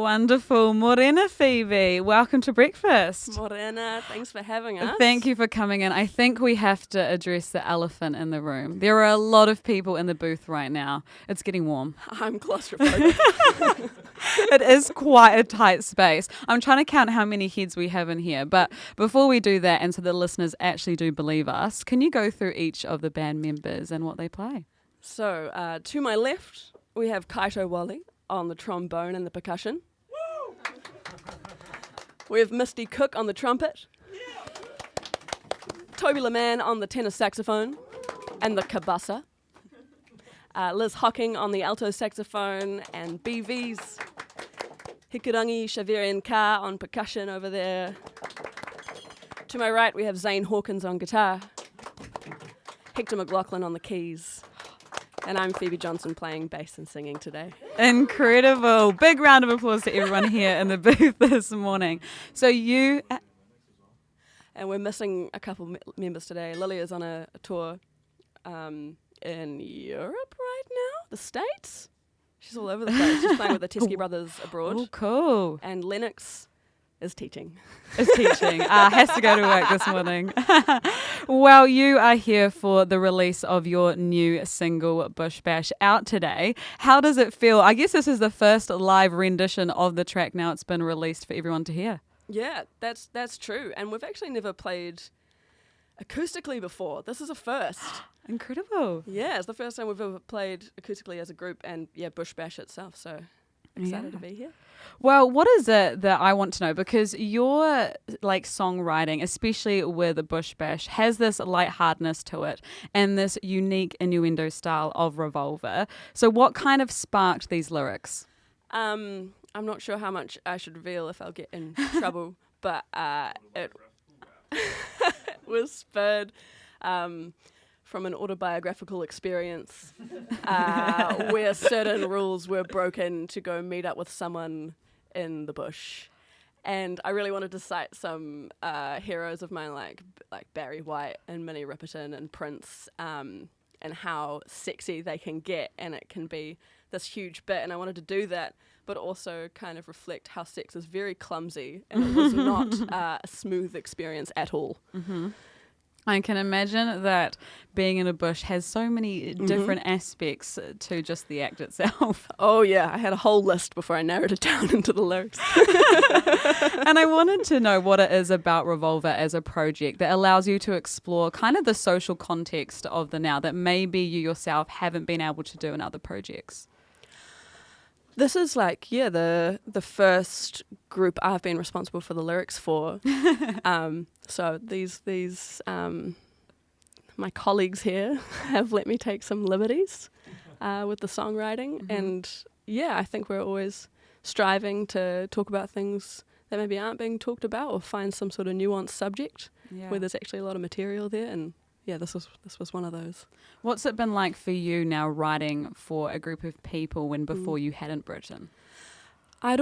Wonderful. Morena, Phoebe. Welcome to breakfast. Morena, thanks for having us. Thank you for coming in. I think we have to address the elephant in the room. There are a lot of people in the booth right now. It's getting warm. I'm claustrophobic. It is quite a tight space. I'm trying to count how many heads we have in here. But before we do that, and so the listeners actually do believe us, can you go through each of the band members and what they play? So, to my left, we have Kaito Wally on the trombone and the percussion. Woo! We have Misty Cook on the trumpet. Yeah. Toby LeMan on the tenor saxophone and the kabasa. Liz Hocking on the alto saxophone and BVs. Hikurangi Shavirian Ka on percussion over there. To my right, we have Zane Hawkins on guitar. Hector McLaughlin on the keys. And I'm Phoebe Johnson playing bass and singing today. Incredible. Big round of applause to everyone here in the booth this morning. So you... And we're missing a couple members today. Lily is on a tour in Europe right now, the States. She's all over the place. She's playing with the Teskey Brothers abroad. Oh, cool. And Lennox is teaching. Has to go to work this morning. Well, you are here for the release of your new single, Bush Bash, out today. How does it feel? I guess this is the first live rendition of the track now it's been released for everyone to hear. Yeah, that's true. And we've actually never played acoustically before. This is a first. Incredible. Yeah, it's the first time we've ever played acoustically as a group, and Bush Bash itself. So excited to be here. Well, what is it that I want to know? Because your songwriting, especially with the Bush Bash, has this lightheartedness to it and this unique innuendo style of Revulva. So what kind of sparked these lyrics? I'm not sure how much I should reveal if I'll get in trouble, but it was spurred from an autobiographical experience where certain rules were broken to go meet up with someone in the bush. And I really wanted to cite some heroes of mine like Barry White and Minnie Riperton and Prince and how sexy they can get, and it can be this huge bit. And I wanted to do that, but also kind of reflect how sex is very clumsy and it was not a smooth experience at all. Mm-hmm. I can imagine that being in a bush has so many different aspects to just the act itself. Oh, yeah. I had a whole list before I narrowed it down into the lyrics. And I wanted to know what it is about Revulva as a project that allows you to explore kind of the social context of the now that maybe you yourself haven't been able to do in other projects. This is the first group I've been responsible for the lyrics for. So these my colleagues here have let me take some liberties with the songwriting. Mm-hmm. And I think we're always striving to talk about things that maybe aren't being talked about or find some sort of nuanced subject where there's actually a lot of material there. And this was one of those. What's it been like for you now writing for a group of people when before you hadn't written? I'd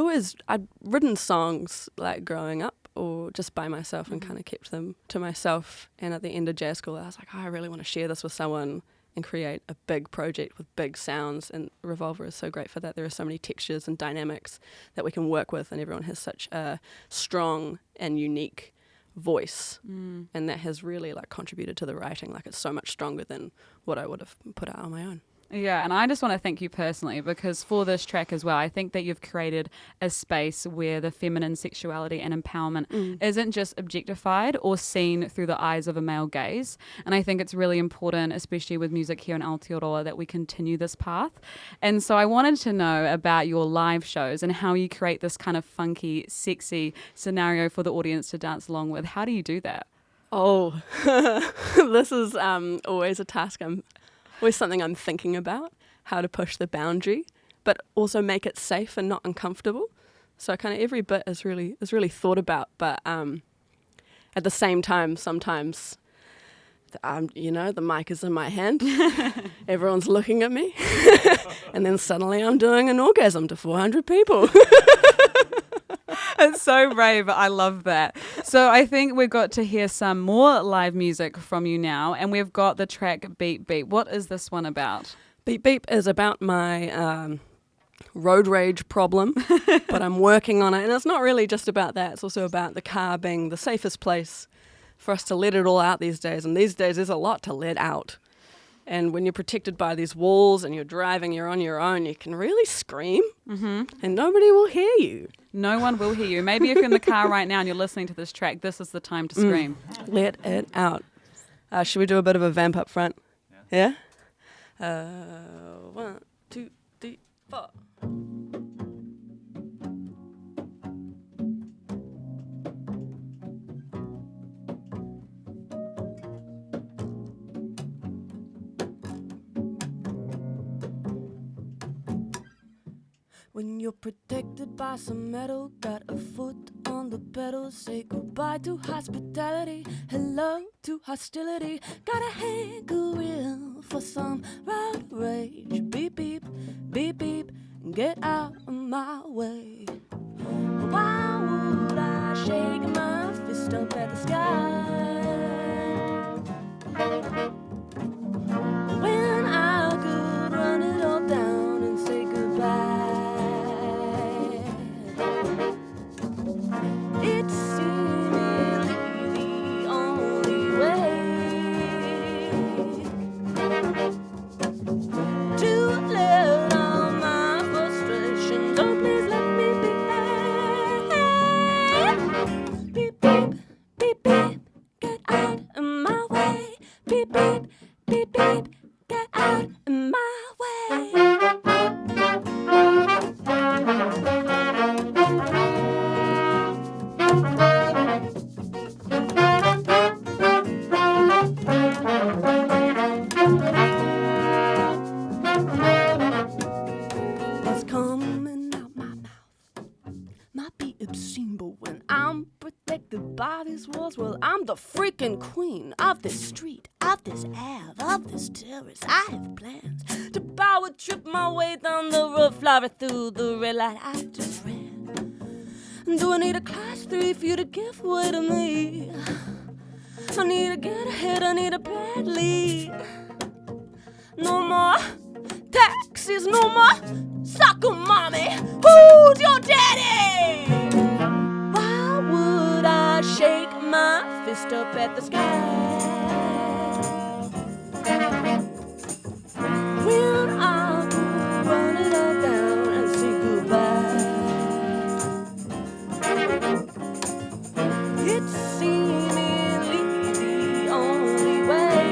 written songs like growing up or just by myself and kind of kept them to myself. And at the end of jazz school, I was like, I really want to share this with someone and create a big project with big sounds. And Revulva is so great for that. There are so many textures and dynamics that we can work with, and everyone has such a strong and unique voice, and that has really contributed to the writing. It's so much stronger than what I would have put out on my own. Yeah, and I just want to thank you personally, because for this track as well, I think that you've created a space where the feminine sexuality and empowerment isn't just objectified or seen through the eyes of a male gaze. And I think it's really important, especially with music here in Aotearoa, that we continue this path. And so I wanted to know about your live shows and how you create this kind of funky, sexy scenario for the audience to dance along with. How do you do that? Oh, this is always a task. Always something I'm thinking about, how to push the boundary, but also make it safe and not uncomfortable. So kind of every bit is really thought about, but at the same time, sometimes, the mic is in my hand, everyone's looking at me, and then suddenly I'm doing an orgasm to 400 people. It's so brave. I love that. So I think we've got to hear some more live music from you now, and we've got the track Beep Beep. What is this one about? Beep Beep is about my road rage problem, but I'm working on it. And it's not really just about that. It's also about the car being the safest place for us to let it all out these days. And these days there's a lot to let out. And when you're protected by these walls and you're driving, you're on your own, you can really scream and nobody will hear you. No one will hear you. Maybe if you're in the car right now and you're listening to this track, this is the time to scream. Let it out. Should we do a bit of a vamp up front? Yeah? 1, 2, 3, 4. When you're protected by some metal, got a foot on the pedal, say goodbye to hospitality, hello to hostility. Got a hanker for some road rage. Beep, beep, beep, beep, get out of my way. Why would I shake my fist up at the sky when I could run it all down and say goodbye? It's seemingly the only way to let out my frustration. Don't please let me be there. Beep, beep, beep, beep, get out of my way. Beep, beep, beep, beep, get out of my way. What's coming out my mouth might be obscene, but when I'm protected by these walls, well, I'm the freaking queen of this street, of this ave, of this terrace. I have plans to power trip my way down the roof, fly right through the red light I just ran. Do I need a class 3 for you to give way to me? I need to get ahead, I need a badly. No more taxis, no more soccer mommy. Who's your daddy? Why would I shake my fist up at the sky when I could run it all down and say goodbye? It's seemingly the only way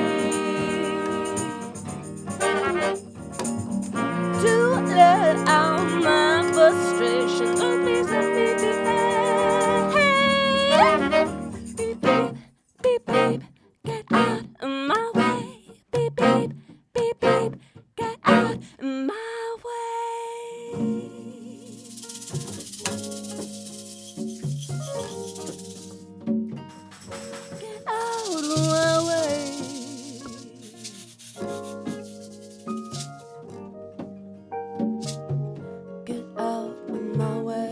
to let out my frustration. Oh, please let me be there. Beep, beep, beep, beep, get out of my way. Beep, beep, beep, beep, get out of my way. Get out of my way. Get out of my way.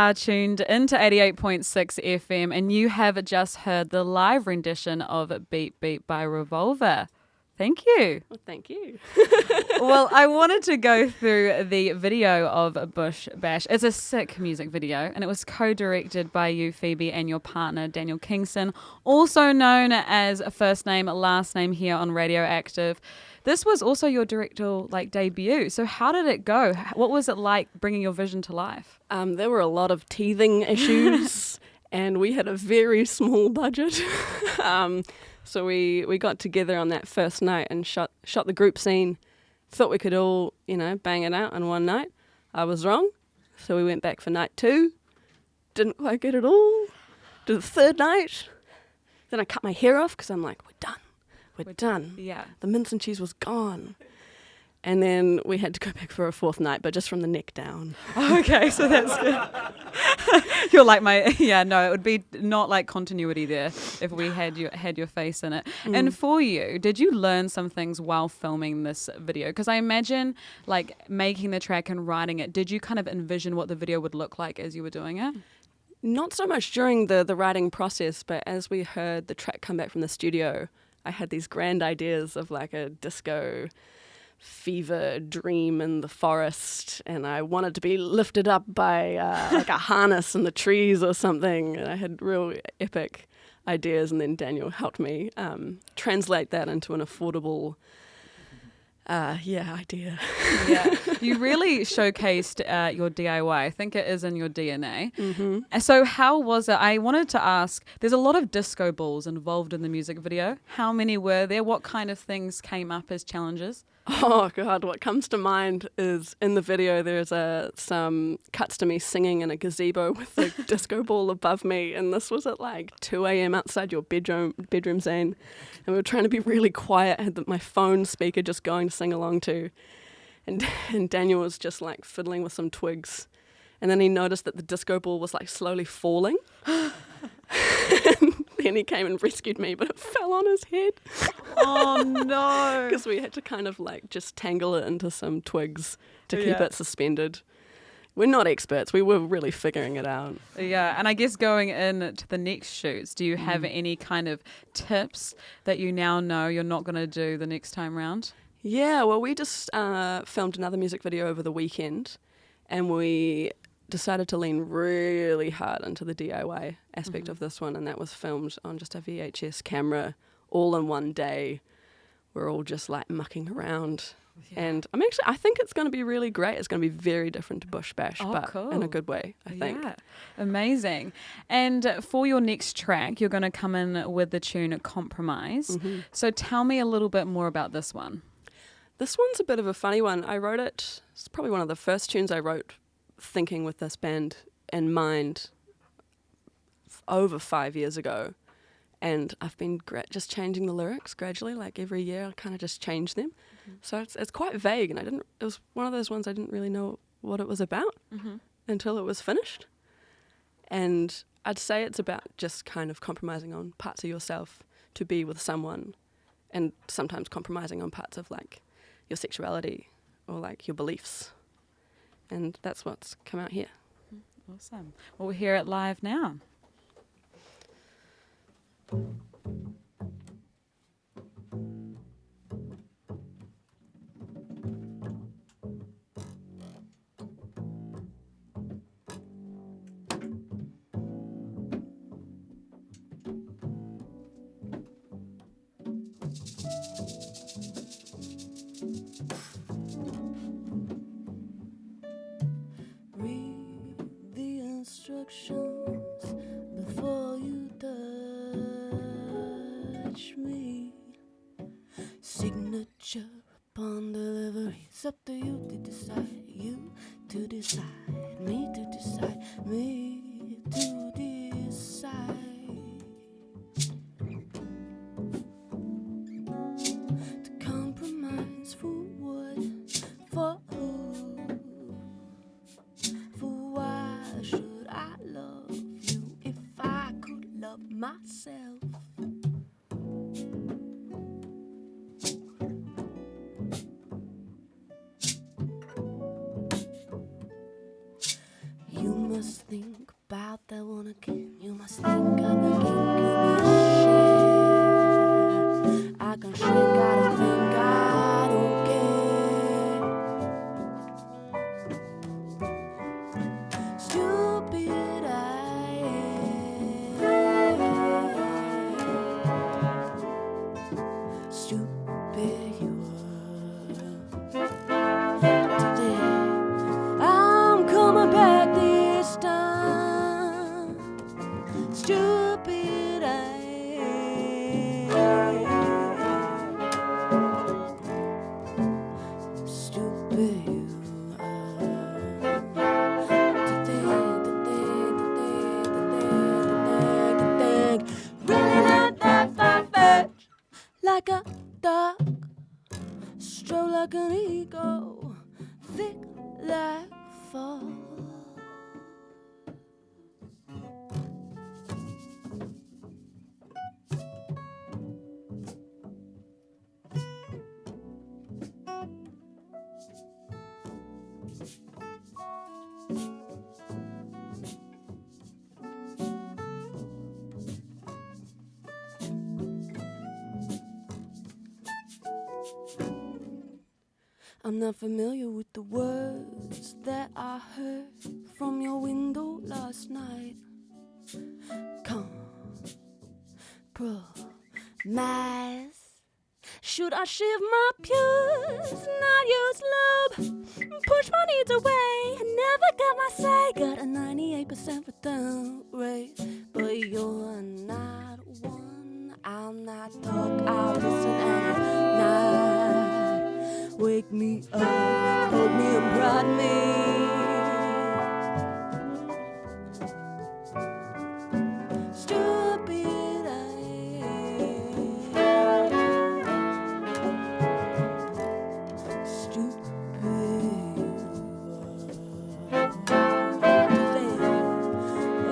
are tuned into 88.6 FM and you have just heard the live rendition of Beat Beat by Revulva. Thank you. Well, thank you. Well, I wanted to go through the video of Bush Bash. It's a sick music video, and it was co-directed by you, Phoebe, and your partner, Daniel Kingston, also known as First Name, Last Name here on Radioactive. This was also your directorial debut. So how did it go? What was it like bringing your vision to life? There were a lot of teething issues, and we had a very small budget. So we got together on that first night and shot the group scene. Thought we could all, bang it out in one night. I was wrong. So we went back for night 2. Didn't quite get it all. Did the third night. Then I cut my hair off because I'm like, we're done. We're done. Yeah. The mince and cheese was gone. And then we had to go back for a 4th night, but just from the neck down. Okay, so that's good. You're like it would be not like continuity there if we had your face in it. And for you, did you learn some things while filming this video? Because I imagine making the track and writing it, did you kind of envision what the video would look like as you were doing it? Not so much during the writing process, but as we heard the track come back from the studio, I had these grand ideas of a disco fever dream in the forest, and I wanted to be lifted up by a harness in the trees or something, and I had real epic ideas, and then Daniel helped me translate that into an affordable idea. Yeah, you really showcased your DIY. I think it is in your DNA. Mm-hmm. And so how was it? I wanted to ask, there's a lot of disco balls involved in the music video. How many were there? What kind of things came up as challenges? Oh God, what comes to mind is in the video there's some cuts to me singing in a gazebo with a disco ball above me, and this was at 2 a.m. outside your bedroom Zane, and we were trying to be really quiet. I had my phone speaker just going to sing along to, and Daniel was just fiddling with some twigs, and then he noticed that the disco ball was slowly falling. And he came and rescued me, but it fell on his head. Oh no! Because we had to kind of just tangle it into some twigs to keep it suspended. We're not experts. We were really figuring it out. Yeah, and I guess going into the next shoots, do you have any kind of tips that you now know you're not going to do the next time round? Yeah, well, we just filmed another music video over the weekend, and we decided to lean really hard into the DIY aspect of this one, and that was filmed on just a VHS camera all in one day. We're all just mucking around. Yeah. And I think it's going to be really great. It's going to be very different to Bush Bash, but cool. In a good way, I think. Yeah, amazing. And for your next track, you're going to come in with the tune Compromise. Mm-hmm. So tell me a little bit more about this one. This one's a bit of a funny one. I wrote it, it's probably one of the first tunes I wrote thinking with this band in mind over 5 years ago. And I've been just changing the lyrics gradually, every year I kind of just change them. Mm-hmm. So it's quite vague, and it was one of those ones I didn't really know what it was about until it was finished. And I'd say it's about just kind of compromising on parts of yourself to be with someone, and sometimes compromising on parts of your sexuality or your beliefs. And that's what's come out here. Awesome. Well, we'll hear it live now. Instructions before you touch me. Signature upon delivery. It's up to you to decide. You to decide. Me to decide. Me to decide. To compromise for what? For who? Myself. You must think stroll like an eagle, thick like fall. I'm not familiar with the words that I heard from your window last night. Compromise. Should I shift my pews, not use lube, push my needs away, never got my say, got a 98% return rate, but you're not one. I'll not talk, I'll listen and night. Wake me up, hold me and prod me. Stupid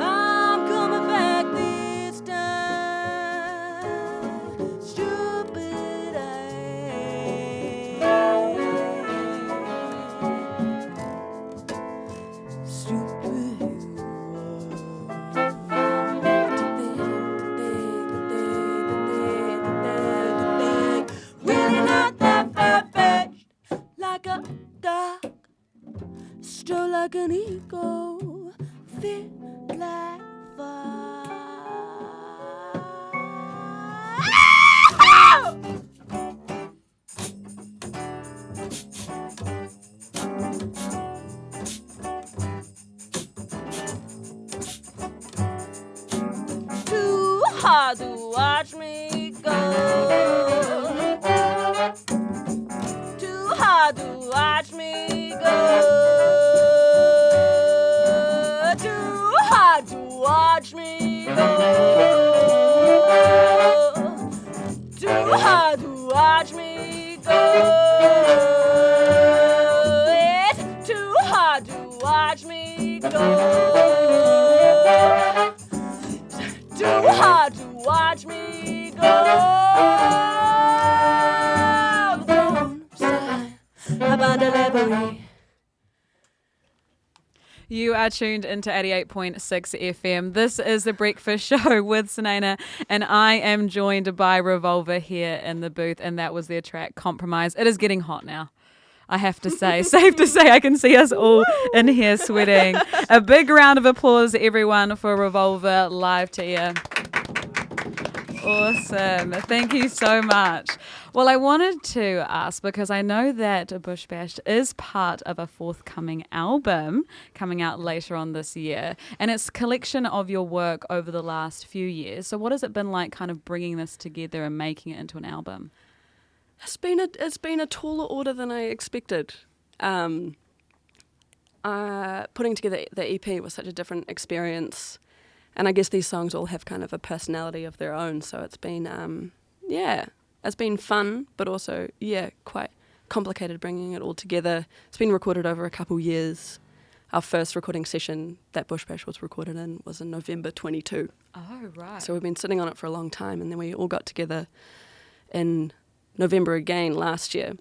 I'm coming back this time. Stupid really not that far-fetched, like a dog, stroll like an eagle, fit like fire. Too hard to watch me go. Too hard to watch me go. Too hard to watch me go. Too hard to watch me go. It's too hard to watch me go. Too hard to watch me go. The phone sign about delivery. You are tuned into 88.6 FM. This is The Breakfast Show with Sunaina, and I am joined by Revulva here in the booth, and that was their track, Compromise. It is getting hot now, I have to say. Safe to say, I can see us all in here sweating. A big round of applause, everyone, for Revulva live to ear. Awesome. Thank you so much. Well, I wanted to ask, because I know that Bush Bash is part of a forthcoming album coming out later on this year, and it's a collection of your work over the last few years. So what has it been like kind of bringing this together and making it into an album? It's been a taller order than I expected. Putting together the EP was such a different experience, and I guess these songs all have kind of a personality of their own. So it's been, it's been fun, but also quite complicated bringing it all together. It's been recorded over a couple years. Our first recording session that Bush Bash was recorded in was in November 22. Oh, right. So we've been sitting on it for a long time, and then we all got together in November again last year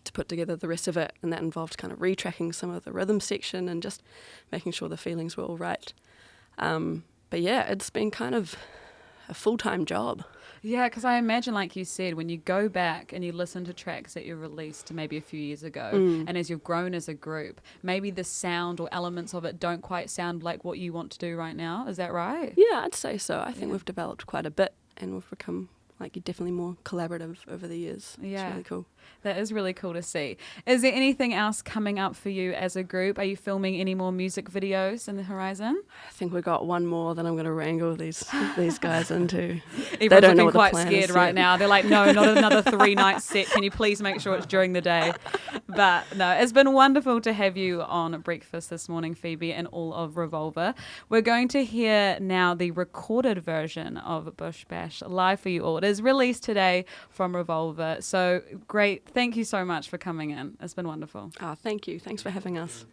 to put together the rest of it, and that involved kind of retracking some of the rhythm section and just making sure the feelings were all right. But yeah, it's been kind of a full-time job. Yeah, because I imagine, like you said, when you go back and you listen to tracks that you released maybe a few years ago, and as you've grown as a group, maybe the sound or elements of it don't quite sound like what you want to do right now. Is that right? Yeah, I'd say so. I think we've developed quite a bit, and we've become definitely more collaborative over the years. Yeah. It's really cool. That is really cool to see. Is there anything else coming up for you as a group? Are you filming any more music videos in the horizon? I think we've got one more that I'm going to wrangle these guys into. Everyone's don't know looking what quite the plan scared is right yet. now. They're like, no, not another 3-night set. Can you please make sure it's during the day? But no, it's been wonderful to have you on Breakfast this morning, Phoebe, and all of Revulva. We're going to hear now the recorded version of Bush Bash live for you all. It is released today from Revulva. So great. Thank you so much for coming in. It's been wonderful. Thank you. Thanks for having us.